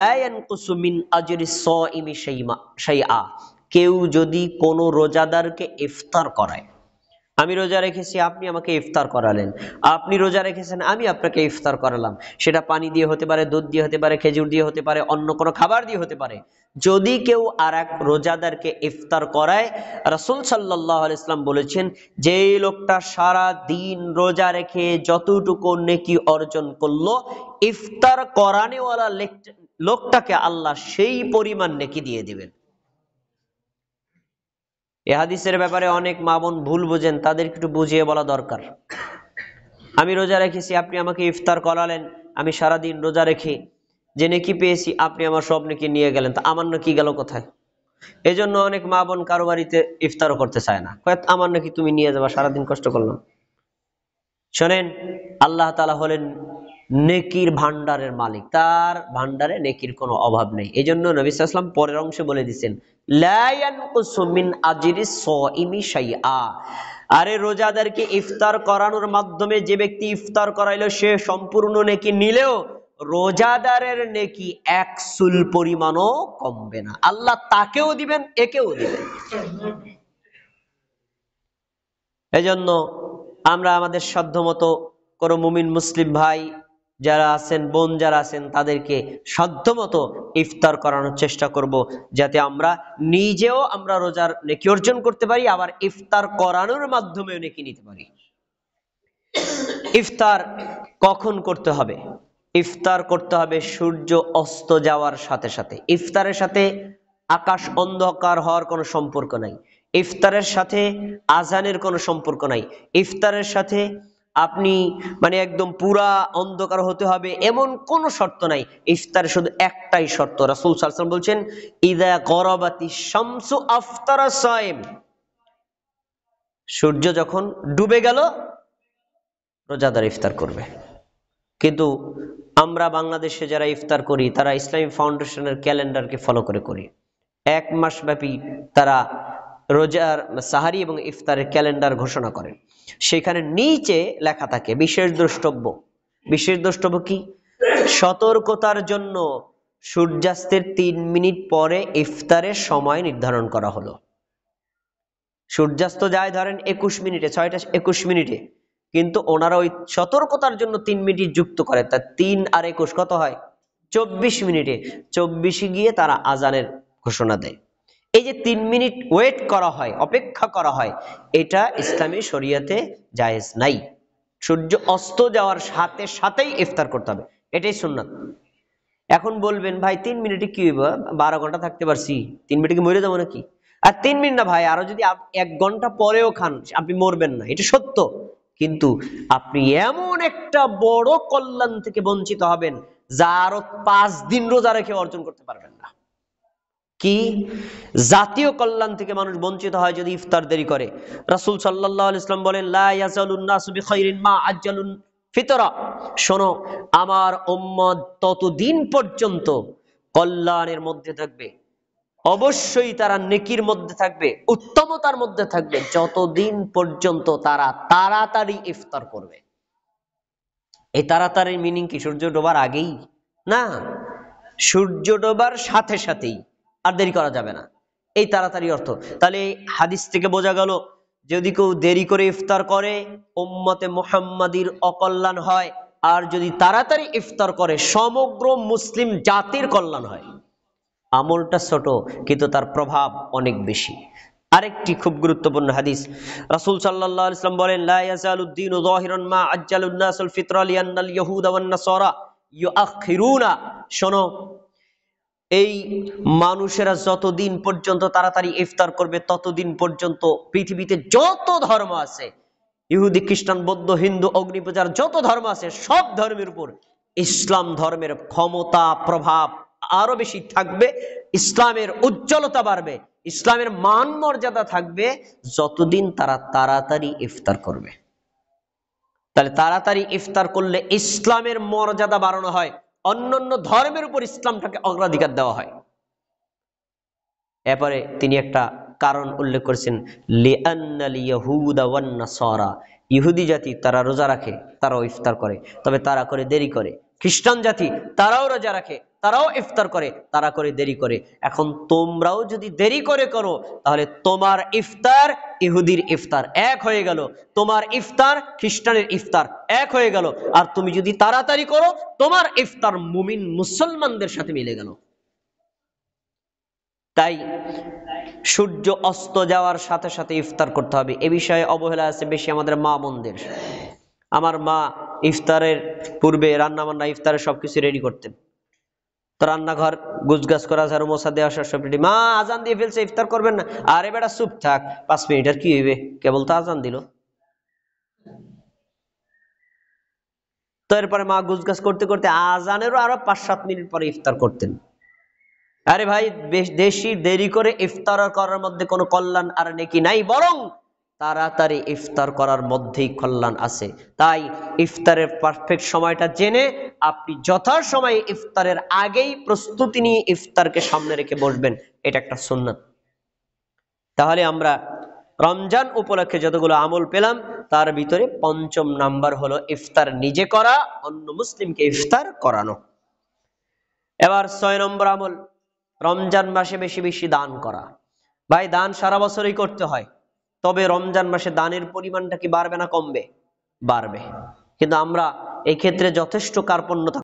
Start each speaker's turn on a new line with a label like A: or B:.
A: লা ইয়ানকুসু মিন আজরিস সাইমি শাইআ, কেউ যদি কোনো রোজাদারকে ইফতার করায়, আমি রোজা রেখেছি, আপনি আমাকে ইফতার করালেন, আপনি রোজা রেখেছেন, আমি আপনাকে ইফতার করালাম, সেটা পানি দিয়ে হতে পারে, দুধ দিয়ে হতে পারে, খেজুর দিয়ে হতে পারে, অন্য কোনো খাবার দিয়ে হতে পারে। যদি কেউ আর এক রোজাদারকে ইফতার করায়, রাসূল সাল্লাল্লাহু আলাইহি ওয়াসাল্লাম বলেছেন, যেই লোকটা সারা দিন রোজা রেখে যতটুকু নেকি অর্জন করলো, ইফতার করানেওয়ালা লোকটাকে আল্লাহ সেই পরিমাণ নেকি দিয়ে দিবেন। এ হাদিসের ব্যাপারে অনেক মা বোন ভুল বোঝেন, তাদেরকে একটু বুঝিয়ে বলা দরকার। আমি রোজা রেখেছি, আপনি আমাকে ইফতার করালেন, আমি সারাদিন রোজা রেখে যে নেকি পেয়েছি, আপনি আমার সব নেকি নিয়ে গেলেন, তা আমার নাকি গেল কোথায়? এই জন্য অনেক মা বোন কারো বাড়িতে ইফতারও করতে চায় না, আমার নাকি তুমি নিয়ে যাবা, সারাদিন কষ্ট করলাম। শোনেন, আল্লাহ তাআলা হলেন নেকির ভান্ডারের মালিক, তার ভান্ডারে নেকির কোনো অভাব নেই। এই জন্য নবী সাল্লাল্লাহু আলাইহি ওয়াসাল্লাম পরের অংশে বলে দিচ্ছেন, লা ইয়ানকুসু মিন আজরিস সাইমি শাইআ, আরে রোজাদারকে ইফতার করানোর মাধ্যমে যে ব্যক্তি ইফতার করাইলো, সে সম্পূর্ণ নেকি নিলেও রোজাদারের নেকি এক চুল পরিমাণও কমবে না, আল্লাহ তাকেও দিবেন, একেও দিবেন। এজন্য আমরা আমাদের সাধ্যমতো কোনো মুমিন মুসলিম ভাই যারা আছেন, বোন যারা আছেন, তাদেরকে সাধ্যমতো ইফতার করানোর চেষ্টা করব, যাতে আমরা নিজেও আমরা রোজার নেকি অর্জন করতে পারি, আবার ইফতার করানোর মাধ্যমেও নেকি নিতে পারি। ইফতার কখন করতে হবে? ইফতার করতে হবে সূর্য অস্ত যাওয়ার সাথে সাথে। ইফতারের সাথে আকাশ অন্ধকার হওয়ার কোনো সম্পর্ক নাই, ইফতারের সাথে আজানের কোনো সম্পর্ক নাই, ইফতারের সাথে আপনি একদম পুরা অন্ধকার হতে হবে এমন কোনো শর্ত নাই। ইফতারে শুধু একটাই শর্ত, রাসূল সাল্লাল্লাহু আলাইহি ওয়াসাল্লাম বলছেন, ইযা গরাবাতিশ শামসু আফতারা সাইম, সূর্য যখন ডুবে গেল রোজাদার ইফতার করবে। কিন্তু আমরা বাংলাদেশে যারা ইফতার করি, তারা ইসলামী ফাউন্ডেশনের ক্যালেন্ডারকে ফলো করে করি। এক মাস ব্যাপী তারা রোজার সাহারি এবং ইফতারের ক্যালেন্ডার ঘোষণা করেন। সেখানে নিচে লেখা থাকে বিশেষ দ্রষ্টব্য। বিশেষ দ্রষ্টব্য কি? সতর্কতার জন্য সূর্যাস্তের 3 মিনিট পরে ইফতারের সময় নির্ধারণ করা হলো। সূর্যাস্ত যায় ধরেন 21 মিনিটে, 6টা 21 মিনিটে, কিন্তু ওনারা ওই সতর্কতার জন্য 3 মিনিট যুক্ত করে, তা 3 আর 21 কত হয়? 24 মিনিটে। 24 গিয়ে তারা আজানের ঘোষণা দেয়। এই যে 3 মিনিট ওয়েট করা হয়, অপেক্ষা করা হয়, এটা ইসলামী শরীয়তে জায়েজ নাই। সূর্য অস্ত যাওয়ার সাথে সাথেই ইফতার করতে হবে, এটাই সুন্নাত। এখন বলবেন, ভাই 3 মিনিটে কি হইব? 12 ঘন্টা থাকতে পারছি, 3 মিনিটে কি মরে যাবো নাকি? আর 3 মিনিট না ভাই, আরো যদি 1 ঘন্টা পরেও খান আপনি মরবেন না, এটা সত্য। কিন্তু আপনি এমন একটা বড় কল্যাণ থেকে বঞ্চিত হবেন যা আরো 5 দিন রোজা রেখে অর্জন করতে পারবেন না। কি জাতীয় কল্যাণ থেকে মানুষ বঞ্চিত হয় যদি ইফতার দেরি করে। রাসূল সাল্লাল্লাহু আলাইহি ওয়াসাল্লাম বলেন, লা ইয়াজালুন নাসু বিখাইরিন মা আজ্জালুন ফিতরা, শোনো, আমার উম্মত ততদিন পর্যন্ত কল্যাণের মধ্যে থাকবে, অবশ্যই তারা নেকির মধ্যে থাকবে, উত্তমতার মধ্যে থাকবে, যতদিন পর্যন্ত তারা তাড়াতাড়ি ইফতার করবে। এই তাড়াতাড়ির মিনিং কি সূর্য ডোবার আগেই? না, সূর্য ডোবার সাথে সাথেই, আর দেরি করা যাবে না, এই তাড়াতাড়ি অর্থ। তাহলে হাদিস থেকে বোঝা গেল, যদি কেউ দেরি করে ইফতার করে উম্মতে মুহাম্মাদির অকল্যাণ হয়, আর যদি তাড়াতাড়ি ইফতার করে সমগ্র মুসলিম জাতির কল্যাণ হয়। আমলটা ছোট কিন্তু তার প্রভাব অনেক বেশি। আরেকটি খুব গুরুত্বপূর্ণ হাদিস, রাসূল সাল্লাল্লাহু আলাইহি ওয়াসাল্লাম বলেন, লা ইয়াজালুদ দীনু যাহিরান মা আজ্জালুন নাসুল ফিতরা লিআন্নাল ইয়াহুদা ওয়ান নাসারা ইউআখিরুনা, শোনো, এই মানুষেরা যতদিন পর্যন্ত তাড়াতাড়ি ইফতার করবে ততদিন পর্যন্ত পৃথিবীতে যত ধর্ম আছে, ইহুদি খ্রিস্টান বৌদ্ধ হিন্দু অগ্নিপূজার যত ধর্ম আছে, সব ধর্মের উপর ইসলাম ধর্মের ক্ষমতা প্রভাব আরো বেশি থাকবে, ইসলামের উজ্জ্বলতা বাড়বে, ইসলামের মান মর্যাদা থাকবে যতদিন তারা তাড়াতাড়ি ইফতার করবে। তাহলে তাড়াতাড়ি ইফতার করলে ইসলামের মর্যাদা বাড়ানো হয়, অন্যান্য ধর্মের উপর ইসলামটাকে অগ্রাধিকার দেওয়া হয়। এরপরে তিনি একটা কারণ উল্লেখ করেছেন, লিআন্নাল ইয়াহুদা ওয়ান নাসারা, ইহুদি জাতি তারা রোজা রাখে, তারাও ইফতার করে, তবে তারা করে দেরি করে। খ্রিস্টান জাতি তারাও রোজা রাখে, তারাও ইফতার করে, তারা করে দেরি করে। এখন তোমরাও যদি দেরি করে করো তাহলে তোমার ইফতার ইহুদির ইফতার এক হয়ে গেল, তোমার ইফতার খ্রিস্টানের ইফতার এক হয়ে গেল, আর তুমি যদি তাড়াতাড়ি করো তোমার ইফতার মুমিন মুসলমানদের সাথে মিলে গেল। তাই সূর্য অস্ত যাওয়ার সাথে সাথে ইফতার করতে হবে। এ বিষয়ে অবহেলা আছে বেশি আমাদের মা বোনদের। আমার মা ইফতারের পূর্বে রান্না বান্না ইফতারের সবকিছু রেডি করতেন। তো রান্নাঘর গুছগাছ করা, ঝাড়ু মোছা দেওয়া সব রেডি। মা আজান দিয়ে ফেলছে, ইফতার করবেন না? আরে বেটা চুপ থাক, 5 মিনিট আর কি হইবে, কেবল তো আজান দিল। তো এরপরে মা গুছগাছ করতে করতে আজানেরও আরো 5-7 মিনিট পরে ইফতার করতেন। আরে ভাই, বেশি দেরি করে ইফতার করার মধ্যে কোনো কল্যাণ আর নেকি নাই, বরং তাড়াতাড়ি ইফতার করার মধ্যেই কল্যাণ আছে। তাই ইফতারের পারফেক্ট সময়টা জেনে আপনি যথাসময়ে ইফতারের আগেই প্রস্তুতি নিয়ে ইফতারকে সামনে রেখে বসবেন, এটা একটা সুন্নাত। তাহলে আমরা রমজান উপলক্ষে যতগুলো আমল পেলাম তার ভিতরে 5ম নাম্বার হলো ইফতার নিজে করা, অন্য মুসলিমকে ইফতার করানো। এবার 6 নম্বর আমল, রমজান মাসে বেশি বেশি দান করা। ভাই, দান সারা বছরই করতে হয়, তবে রমজান মাসে দানের পরিমাণটা কি বাড়বে না কমবে? বাড়বে। কিন্তু আমরা এই ক্ষেত্রে যথেষ্ট কার্পণ্য